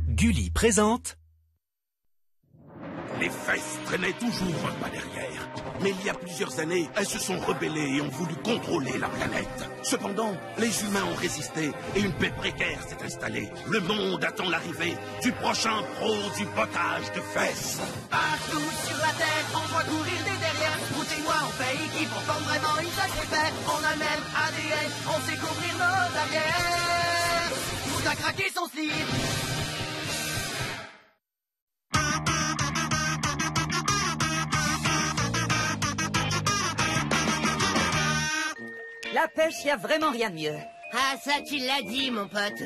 Gulli présente... Les fesses traînaient toujours un pas derrière. Mais il y a plusieurs années, elles se sont rebellées et ont voulu contrôler la planète. Cependant, les humains ont résisté et une paix précaire s'est installée. Le monde attend l'arrivée du prochain pro du potage de fesses. Partout sur la terre, on voit courir des derrières. Sprout et moi, on fait équipe, on forme vraiment une sacrée paire. On a le même ADN, on sait couvrir nos arrières. Tout a craqué son slip. La pêche, y a vraiment rien de mieux. Ah, ça, tu l'as dit, mon pote.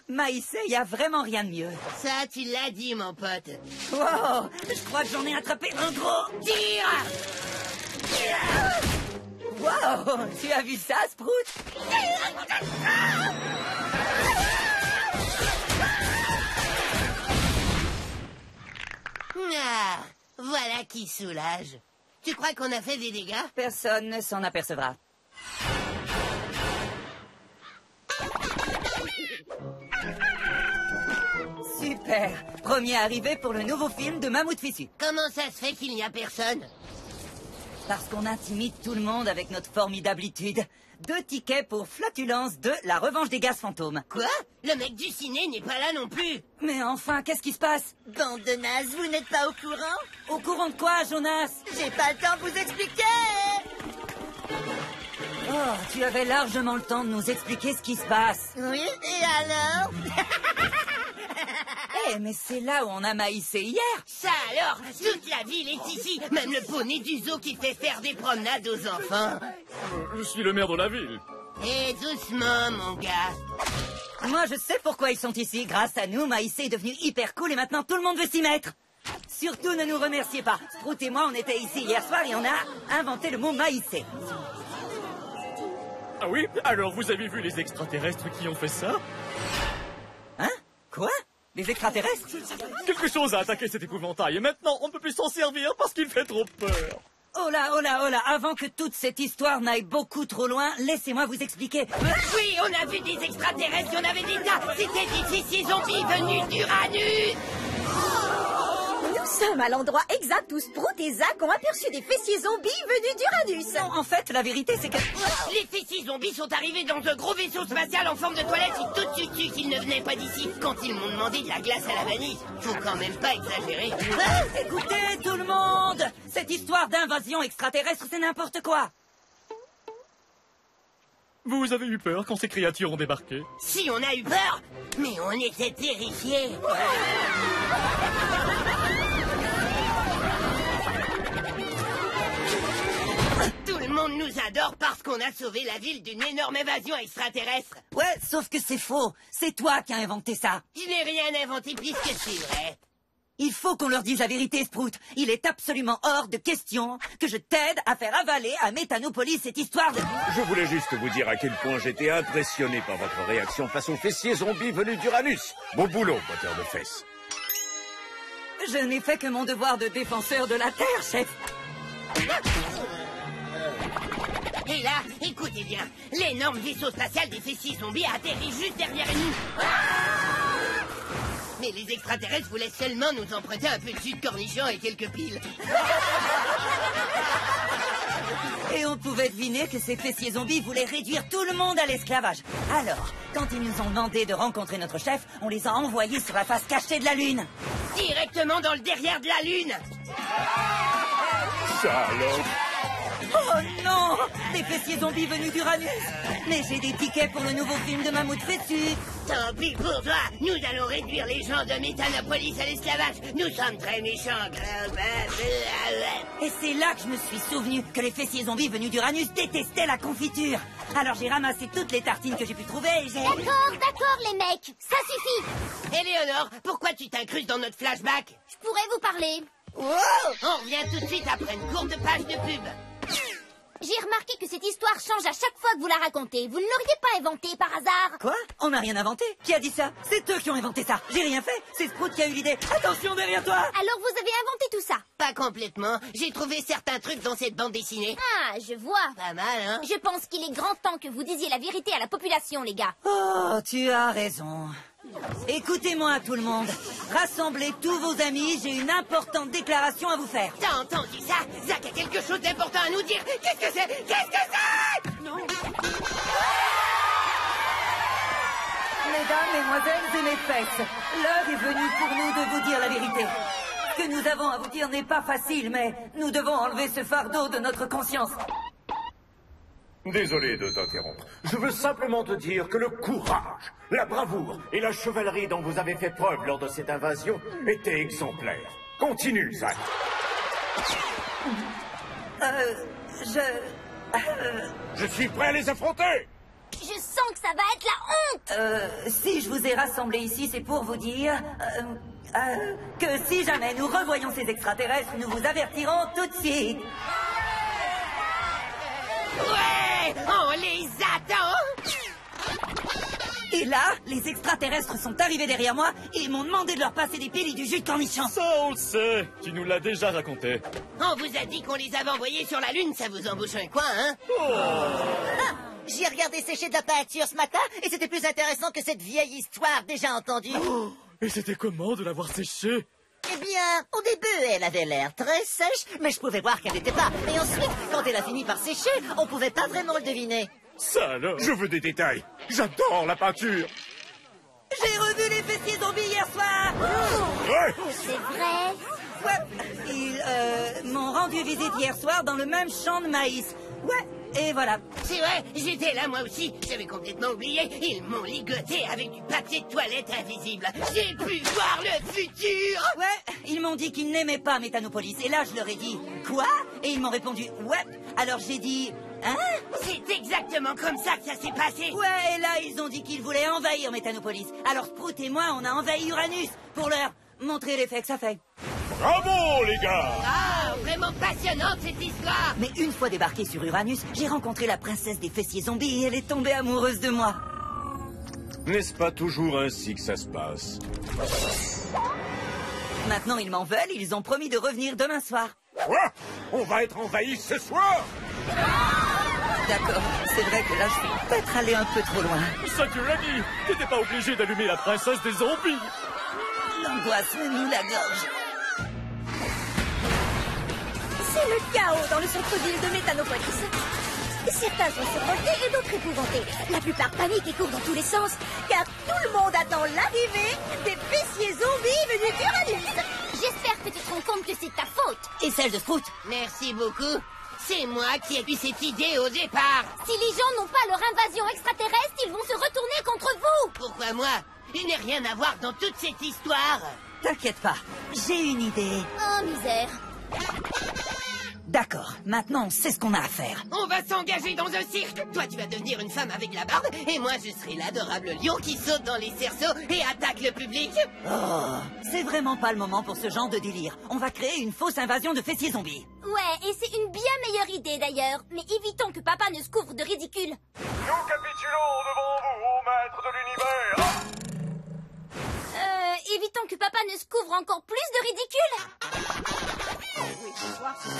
Maïsé, y a vraiment rien de mieux. Ça, tu l'as dit, mon pote. Wow, je crois que j'en ai attrapé un gros. Tire! Wow, tu as vu ça, Sprout? Ah, voilà qui soulage. Tu crois qu'on a fait des dégâts? Personne ne s'en apercevra. Super. Premier arrivé pour le nouveau film de Mammouth Fissu. Comment ça se fait qu'il n'y a personne? Parce qu'on intimide tout le monde avec notre formidabilitude. 2 tickets pour Flatulence 2, la revanche des gaz fantômes. Quoi? Le mec du ciné n'est pas là non plus. Mais enfin, qu'est-ce qui se passe? Bande de nazes, vous n'êtes pas au courant? Au courant de quoi, Jonas? J'ai pas le temps de vous expliquer! Oh, tu avais largement le temps de nous expliquer ce qui se passe. Oui, et alors? Eh, mais c'est là où on a maïsé hier. Ça alors, toute la ville est ici. Même le poney du zoo qui fait faire des promenades aux enfants. Je suis le maire de la ville. Et doucement, mon gars. Moi, je sais pourquoi ils sont ici. Grâce à nous, Maïsé est devenu hyper cool et maintenant tout le monde veut s'y mettre. Surtout, ne nous remerciez pas. Sprout et moi, on était ici hier soir et on a inventé le mot Maïsé. Ah oui? Alors vous avez vu les extraterrestres qui ont fait ça? Hein? Quoi? Les extraterrestres? Quelque chose a attaqué cet épouvantail et maintenant on ne peut plus s'en servir parce qu'il fait trop peur. Oh là, oh là, oh là, avant que toute cette histoire n'aille beaucoup trop loin, laissez-moi vous expliquer. Oui, on a vu des extraterrestres, il y en avait des tas. C'était des fessiers zombies venus d'Uranus. Nous sommes à l'endroit exact où Sprout et Zach ont aperçu des fessiers zombies venus d'Uranus. Non, en fait, la vérité, c'est que... Les fessiers zombies sont arrivés dans un gros vaisseau spatial en forme de toilette. Ils tout de suite qu'ils ne venaient pas d'ici. Quand ils m'ont demandé de la glace à la vanille, faut quand même pas exagérer. Écoutez, tout le monde! Cette histoire d'invasion extraterrestre, c'est n'importe quoi! Vous avez eu peur quand ces créatures ont débarqué? Si, on a eu peur, mais on était terrifiés. Tout le monde nous adore parce qu'on a sauvé la ville d'une énorme évasion extraterrestre. Ouais, sauf que c'est faux. C'est toi qui as inventé ça. Je n'ai rien inventé puisque c'est vrai. Il faut qu'on leur dise la vérité, Sprout. Il est absolument hors de question que je t'aide à faire avaler à Méthanopolis cette histoire de... Je voulais juste vous dire à quel point j'étais impressionné par votre réaction face aux fessiers zombies venus d'Uranus. Bon boulot, poteur de fesses. Je n'ai fait que mon devoir de défenseur de la Terre, chef. Et là, écoutez bien, l'énorme vaisseau spatial des fessiers zombies a atterri juste derrière nous. Mais les extraterrestres voulaient seulement nous emprunter un peu de jus de cornichon et quelques piles. Et on pouvait deviner que ces fessiers zombies voulaient réduire tout le monde à l'esclavage. Alors, quand ils nous ont demandé de rencontrer notre chef, on les a envoyés sur la face cachée de la Lune. Directement dans le derrière de la Lune. Ça alors? Oh non! Des fessiers zombies venus d'Uranus! Mais j'ai des tickets pour le nouveau film de Mammouth Fissu! Tant pis pour toi, nous allons réduire les gens de Méthanopolis à l'esclavage. Nous sommes très méchants. Et c'est là que je me suis souvenu que les fessiers zombies venus d'Uranus détestaient la confiture. Alors j'ai ramassé toutes les tartines que j'ai pu trouver et j'ai... D'accord, les mecs, ça suffit. Éléonore, pourquoi tu t'incrustes dans notre flashback? Je pourrais vous parler. Wow! On revient tout de suite après une courte page de pub. J'ai remarqué que cette histoire change à chaque fois que vous la racontez. Vous ne l'auriez pas inventée par hasard? Quoi? On n'a rien inventé? Qui a dit ça? C'est eux qui ont inventé ça. J'ai rien fait. C'est Sprout qui a eu l'idée. Attention derrière toi! Alors vous avez inventé tout ça. Pas complètement. J'ai trouvé certains trucs dans cette bande dessinée. Ah, je vois. Pas mal, hein? Je pense qu'il est grand temps que vous disiez la vérité à la population, les gars. Oh, tu as raison. Écoutez-moi, tout le monde. Rassemblez tous vos amis, j'ai une importante déclaration à vous faire. T'as entendu ça? Zach a quelque chose d'important à nous dire. Qu'est-ce que c'est? Qu'est-ce que c'est? Non. Mesdames, mesdemoiselles et maîtresses, l'heure est venue pour nous de vous dire la vérité. Ce que nous avons à vous dire n'est pas facile, mais nous devons enlever ce fardeau de notre conscience. Désolé de t'interrompre. Je veux simplement te dire que le courage, la bravoure et la chevalerie dont vous avez fait preuve lors de cette invasion étaient exemplaires. Continue, Zach. Je suis prêt à les affronter. Je sens que ça va être la honte. Si je vous ai rassemblés ici, c'est pour vous dire que si jamais nous revoyons ces extraterrestres, nous vous avertirons tout de suite. Ouais, on les attend. Et là, les extraterrestres sont arrivés derrière moi et m'ont demandé de leur passer des piles et du jus de cornichon. Ça, on le sait. Tu nous l'as déjà raconté. On vous a dit qu'on les avait envoyés sur la Lune, ça vous embouche un coin, hein? J'ai regardé sécher de la peinture ce matin et c'était plus intéressant que cette vieille histoire déjà entendue. Oh, et c'était comment de l'avoir séchée? Eh bien, au début, elle avait l'air très sèche, mais je pouvais voir qu'elle n'était pas. Et ensuite, quand elle a fini par sécher, on pouvait pas vraiment le deviner. Ça alors? Je veux des détails. J'adore la peinture. J'ai revu les fessiers zombies hier soir. Ouais. C'est vrai. Ouais, ils m'ont rendu visite hier soir dans le même champ de maïs. Ouais, et voilà. C'est vrai, j'étais là moi aussi. J'avais complètement oublié. Ils m'ont ligoté avec du papier de toilette invisible. J'ai pu voir le futur. Ouais, ils m'ont dit qu'ils n'aimaient pas Méthanopolis. Et là, je leur ai dit, quoi? Et ils m'ont répondu, ouais. Alors j'ai dit, hein? C'est exactement comme ça que ça s'est passé. Ouais, et là, ils ont dit qu'ils voulaient envahir Méthanopolis. Alors Sprout et moi, on a envahi Uranus pour leur montrer l'effet que ça fait. Bravo, les gars. Ah, vraiment passionnante cette histoire. Mais une fois débarqué sur Uranus, j'ai rencontré la princesse des fessiers zombies et elle est tombée amoureuse de moi. N'est-ce pas toujours ainsi que ça se passe? Maintenant, ils m'en veulent, ils ont promis de revenir demain soir. Quoi? On va être envahis ce soir? D'accord, c'est vrai que là, je suis peut-être allé un peu trop loin. Ça, tu l'as dit. T'étais pas obligé d'allumer la princesse des zombies. L'angoisse me noue la gorge. C'est le chaos dans le centre-ville de Méthanopolis. Certains sont survoltés et d'autres épouvantés. La plupart paniquent et courent dans tous les sens, car tout le monde attend l'arrivée des fessiers zombies venus d'Uranus. J'espère que tu te rends compte que c'est ta faute. Et celle de Sprout. Merci beaucoup. C'est moi qui ai eu cette idée au départ. Si les gens n'ont pas leur invasion extraterrestre, ils vont se retourner contre vous. Pourquoi moi? Il n'est rien à voir dans toute cette histoire. T'inquiète pas, j'ai une idée. Oh, misère. D'accord, maintenant on sait ce qu'on a à faire. On va s'engager dans un cirque. Toi, tu vas devenir une femme avec la barbe, et moi, je serai l'adorable lion qui saute dans les cerceaux et attaque le public. Oh, c'est vraiment pas le moment pour ce genre de délire. On va créer une fausse invasion de fessiers zombies. Ouais, et c'est une bien meilleure idée d'ailleurs. Mais évitons que papa ne se couvre de ridicule. Nous capitulons devant vous, ô maître de l'univers. Évitons que papa ne se couvre encore plus de ridicule.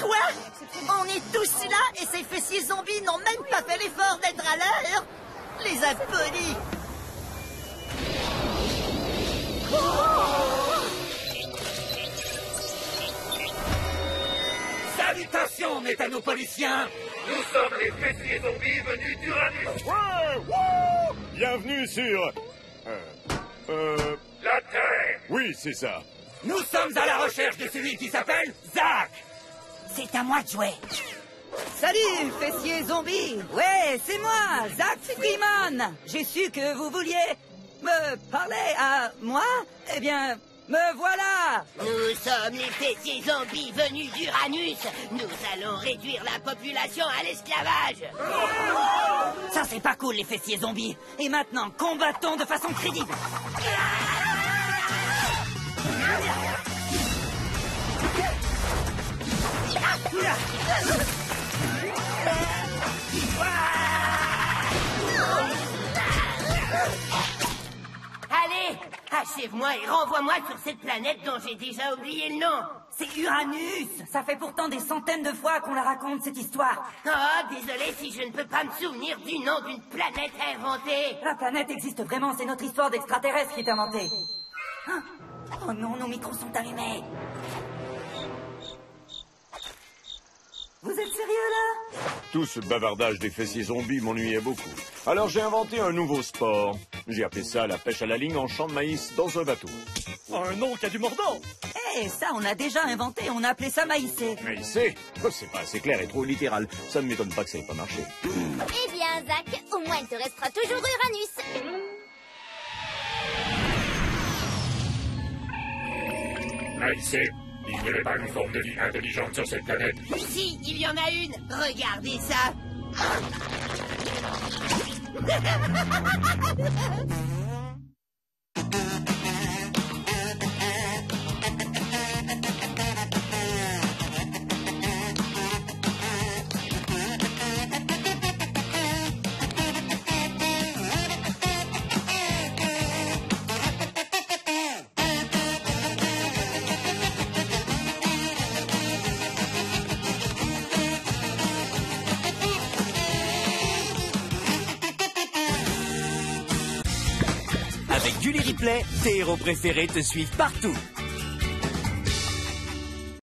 Quoi? On est tous là et ces fessiers zombies n'ont même pas fait l'effort d'être à l'heure. Les impolis. Salutations, méthanopoliciens. Nous sommes les fessiers zombies venus d'Uranus. Bienvenue sur... La Terre. Oui, c'est ça. Nous sommes à la recherche de celui qui s'appelle Zach. C'est à moi de jouer. Salut, fessiers zombies. Ouais, c'est moi, Zach Freeman. J'ai su que vous vouliez me parler à moi. Eh bien, me voilà. Nous sommes les fessiers zombies venus d'Uranus. Nous allons réduire la population à l'esclavage. Ça, c'est pas cool, les fessiers zombies. Et maintenant, combattons de façon crédible. Allez, Achève-moi et renvoie-moi sur cette planète dont j'ai déjà oublié le nom. C'est Uranus. Ça fait pourtant des centaines de fois qu'on la raconte, cette histoire. Oh, désolé si je ne peux pas me souvenir du nom d'une planète inventée. La planète existe vraiment, c'est notre histoire d'extraterrestre qui est inventée. Hein? Oh non, nos micros sont allumés. Vous êtes sérieux, là? Tout ce bavardage des fessiers zombies m'ennuyait beaucoup. Alors j'ai inventé un nouveau sport. J'ai appelé ça la pêche à la ligne en champ de maïs dans un bateau. Un nom qui a du mordant. Eh, ça, on a déjà inventé, on a appelé ça maïsé. Maïsé? C'est pas assez clair et trop littéral. Ça ne m'étonne pas que ça n'ait pas marché. Eh bien, Zach, au moins il te restera toujours Uranus. Maïsé, il n'y avait pas une forme de vie intelligente sur cette planète. Si, il y en a une. Regardez ça. Avec Gulli Replay, tes héros préférés te suivent partout.